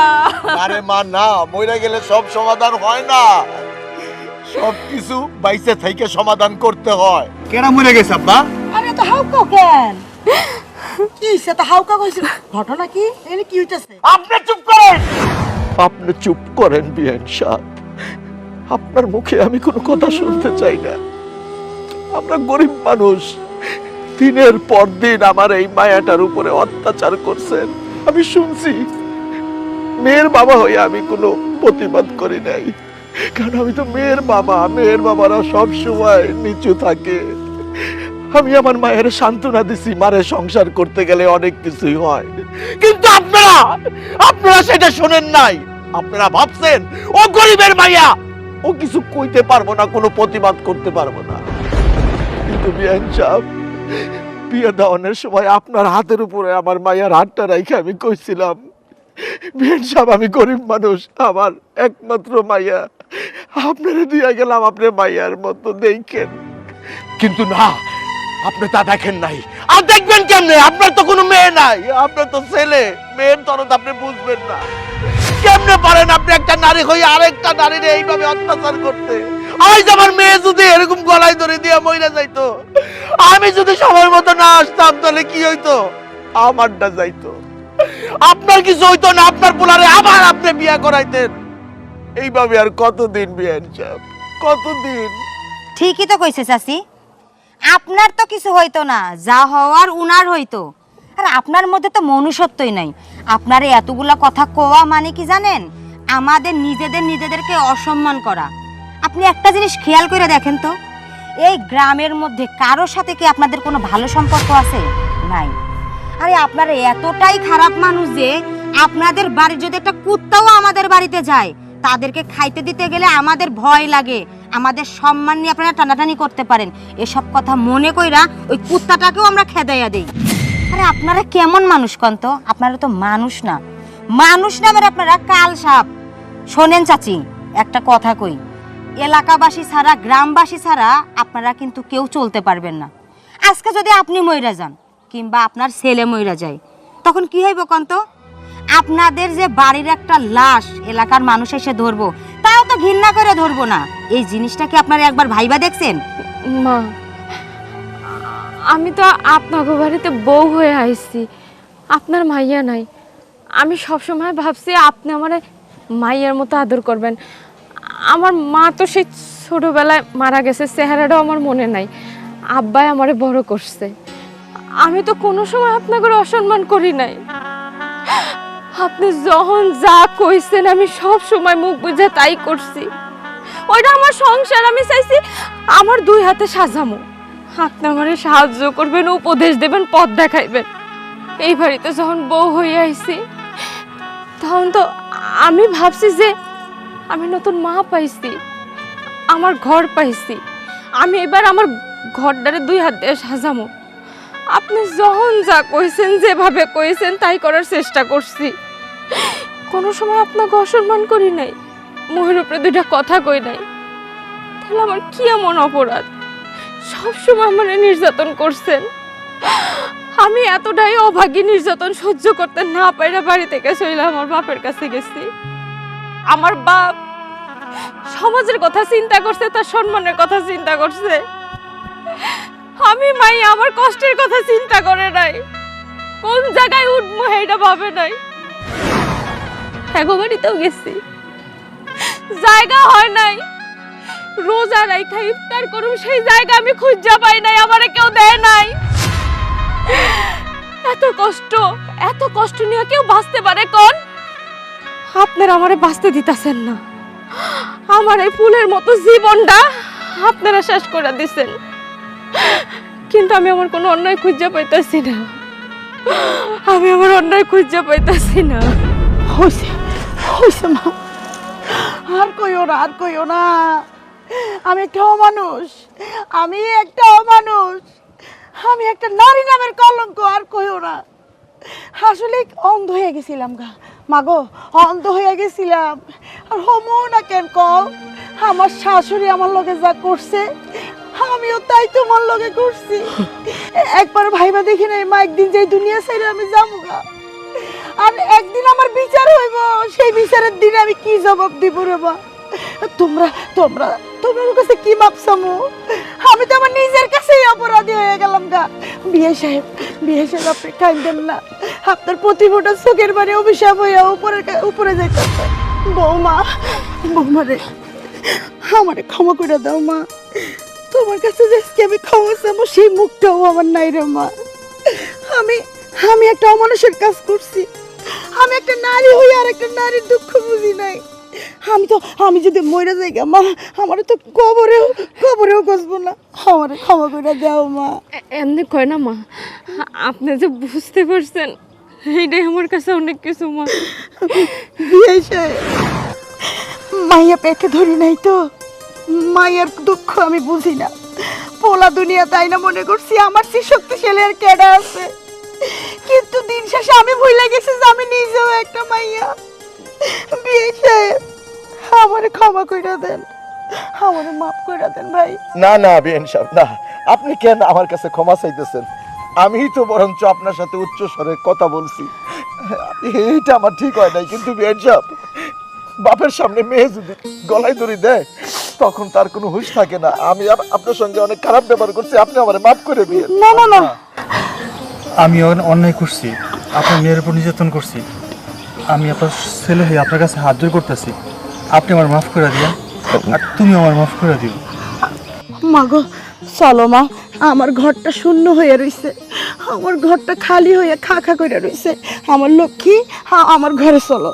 আরে মা না, মইরা গেলে সব সমাধান হয় না। সব কিছু বাইসে থেকে সমাধান করতে হয়। কেনা মরে গেছে আব্বা? আরে তো হাউকা কেন? কি হইছে? তো হাউকা কইছে, ঘটনা কি? এনে কি হইতাছে? আপনি চুপ করেন। আপনি চুপ করেন বিআইন সাহেব, আপনার মুখে আমি কোনো কথা শুনতে চাই না। আমরা গরিব মানুষ, দিনের পর দিন আমার এই মায়াটার উপরে অত্যাচার করছেন, আমি শুনছি। মেয়ের বাবা হয়ে আমি কোনো প্রতিবাদ করি নাই, কারণ আমি তো মেয়ের বাবা। মেয়ের বাবারা সব সময় নিচু থাকে। আমি আমার মায়ের সান্ত্বনা দিছি, মারে সংসার করতে গেলে অনেক কিছুই হয়, কিন্তু আপনারা সেটা শোনেন নাই। আপনারা ভাবছেন ও গরিবের মাইয়া, ও কিছু কইতে পারবো না, কোনো প্রতিবাদ করতে পারবো না। কিন্তু বিআইন সাহেব, বিয়ে দেওয়ানোর সময় আপনার হাতের উপরে আমার মায়ের হাতটা রাইখে আমি কইছিলাম, বিআইন সাহেব আমি গরিব মানুষ, আমার একমাত্র মাইয়া, আপনারা দিয়ে গেলাম আপনার মাইয়ার মতো দেখেন। কিন্তু না, আপনি তা দেখেন নাই। আর দেখবেন কেমনে? আপনার তো কোনো মেয়ে নাই, আপনার তো ছেলে। মেয়ের তরত আপনি বুঝবেন না। কেমনে পারেন আপনি একটা নারী হয়ে আরেকটা নারীর এইভাবে অত্যাচার করতে? আজ আমার মেয়ে যদি এরকম গলায় ধরে দিয়ে মইরা যাইতো, আমি যদি সময় মতো না আসতাম, তাহলে কি হইতো? আমারটা যাইতো। আপনার কিছু হইতো না, আপনার পোলারে আবার আপনি বিয়া করাইতেন। এইভাবে আর কতদিন বিআইন সাহেব, কতদিন? ঠিকই তো কইছে চাচি, আপনার তো কিছু হইতো না, যা হওয়ার উনার হইতো। আর আপনার মধ্যে তো মনুষ্যত্বই নাই। আপনার এতগুলা কথা কোয়া মানে কি জানেন? আমাদের নিজেদেরকে অসম্মান করা। আপনি একটা জিনিস খেয়াল করে দেখেন তো, এই গ্রামের মধ্যে কারো সাথে কি আপনাদের কোনো ভালো সম্পর্ক আছে? নাই। আরে আপনারা এতটাই খারাপ মানুষ যে আপনাদের বাড়ির যদি একটা কুত্তাও আমাদের বাড়িতে যায়, তাদেরকে খাইতে দিতে গেলে আমাদের ভয় লাগে, আমাদের সম্মান নিয়ে আপনারা টানাটানি করতে পারেন। এসব কথা মনে কইরা ওই কুত্তাটাকেও আমরা খেদাইয়া দেই। আরে আপনারা কেমন মানুষ কন্ত? আপনারা তো মানুষ না, মানুষ না, মানে আপনারা কাল সাপ। শোনেন চাচি, একটা কথা কই, এলাকাবাসী ছাড়া, গ্রামবাসী ছাড়া আপনারা কিন্তু কেউ চলতে পারবেন না। আজকে যদি আপনি মইরা যান কিংবা আপনার ছেলে মইরা যায়, তখন কি হইব কন্ত? আপনাদের যে বাড়ির একটা লাশ এলাকার মানুষ এসে ধরবো, তাও তো ঘৃণা করে ধরবো না। এই জিনিসটা কি আপনারা একবার ভাইবা দেখছেন? মা, আমি তো আপনাকে বাড়িতে বউ হয়ে আইছি, আপনার মাইয়া নাই। আমি সবসময় ভাবছি আপনি আমার মাইয়ার মতো আদর করবেন। আমার মা তো সেই ছোটবেলায় মারা গেছে, চেহারাটাও আমার মনে নাই। আব্বাই আমারে বড় করছে। আমি তো কোনো সময় আপনাকে অসম্মান করি নাই। আপনি যখন যা কইছেন আমি সব সময় মুখ বুঝে তাই করছি। ওইটা আমার সংসার, আমি চাইছি আমার দুই হাতে সাজামো। আপনি আমারে সাহায্য করবেন, উপদেশ দেবেন, পথ দেখাইবেন। এই বাড়িতে যখন বউ হয়ে আইছি তখন তো আমি ভাবছি যে আমি নতুন মা পাইছি, আমার ঘর পাইছি। আমি এবার আমার ঘরটারে দুই হাত দিয়ে সাজামো। আপনি যখন যা কইছেন, যেভাবে কইছেন তাই করার চেষ্টা করছি। কোনো সময় আপনাকে অসম্মান করি নাই, মুখের উপরে দুইটা কথা কই নাই। তাহলে আমার কি এমন অপরাধ? সবসময় আমার নির্যাতন করছেন। আমি এতটাই অভাগী, নির্যাতন সহ্য করতে না পাইরা বাড়ি থেকে চলে আমার বাপের কাছে গেছি। আমার বাপ সমাজের কথা চিন্তা করছে, তার সম্মানের কথা চিন্তা করছে। আমি মাই আমার কষ্টের কথা চিন্তা করে নাই, কোন জায়গায় উঠবো এটা ভাবে নাই। বাড়িতেও গেছি, জায়গা হয় নাই। রোজা রাইখা ইফতার করুম, সেই জায়গা আমি খুঁজা পাই নাই, আমারে কেউ দেয় নাই। এত কষ্ট নিয়ে কেউ বাঁচতে পারে কোন? আপনারা আমারে বাঁচতে দিতেছেন না। আমার এই ফুলের মতো জীবনটা আপনারা শেষ করে দিছেন। কিন্তু আমি আমার কোনো অন্যায় খুঁজে পাইতাছি না। আমি আমার অন্যায় খুঁজে পাইতাছি না। হইছে হইছে মা, আর কইও না, আর কইও না। আমি একটা অমানুষ, আমি একটা অমানুষ, আমি একটা নারী নামের কলঙ্ক। আর কইও না। আসলে অন্ধ হয়ে গেছিলাম গা মাগো, অন্ধ হয়ে গেছিলাম। আর হমো না কেন কও? আমার শাশুড়ি আমার লগে যা করছে আমিও তাই তোমার লগে করছি। একবার ভাইবা দেখি নাই মা, একদিন যেই দুনিয়া ছেড়ে আমি যাবো গা, আর একদিন আমার বিচার হইব। সেই বিচারের দিনে আমি কি জবাব দিব রে মা? তোমরা তোমরা তোমার কাছে কি ভাবছামু? আমি তো আমার নিজের কাছেই অপরাধী হয়ে গেলাম গা। বিয়ে সাহেব আপনি কাঁদেন না। আপনার প্রতিভটা চোখের বাড়ি অভিশাপ হইয়া উপরে যাইতেছে। বৌমা রে, আমারে ক্ষমা করে দাও মা। তোমার কাছে যে আমি ক্ষমা চাবো সেই মুখটাও আমার নাই রে মা। আমি একটা অমানুষের কাজ করছি। আমি একটা নারী হই আর একটা নারীর দুঃখ বুঝি নাই। আমি যদি মরে যাই গা মা, আমার তো কবরেও কসবো না। আমারে ক্ষমা করে দাও মা। এমনি কয় না মা, আপনি যে বুঝতে পারছেন এইটাই আমার কাছে অনেক কিছু মা। বিয়ে মাইয়া পেটে ধরি নাই তো, মায়ের দুঃখ আমি বুঝি না। পোলা দুনিয়া তাই না মনে করছি আমার চেয়ে শক্তিশালী আর কেডা আছে। কিন্তু দিন শেষে আমি ভুলে গেছি যে আমি নিজেও একটা মাইয়া। বিয়ে সাহেব আমারে ক্ষমা কইরা দেন, আমারে মাফ কইরা দেন ভাই। না না বিএন সাহেব, না, আপনি কেন আমার কাছে ক্ষমা চাইতেছেন? আমি তো বরঞ্চ আপনার সাথে উচ্চ স্বরে কথা বলছি, এইটা আমার ঠিক হয় নাই। কিন্তু বিএন সাহেব, বাপের সামনে মেয়ে যদি গলায় দড়ি দেয় তখন তার কোনো হুঁশ থাকে না। আমি আপনার সঙ্গে অনেক খারাপ ব্যবহার করছি, আপনি আমারে মাফ করে দিয়ে। না না না, আমি অন্যায় করছি, আপনার মেয়ের উপর নির্যাতন করছি। আমি আপনার ছেলে হয়ে আপনার কাছে হাত জোর করতেছি, আপনি আমার মাফ করে দিন, আর তুমি আমার মাফ করে দিও। মাগো চলো মা, আমার ঘরটা শূন্য হয়ে রইছে, আমার ঘরটা খালি হয়ে খা করে রইছে। আমার লক্ষ্মী, আমার ঘরে চলো।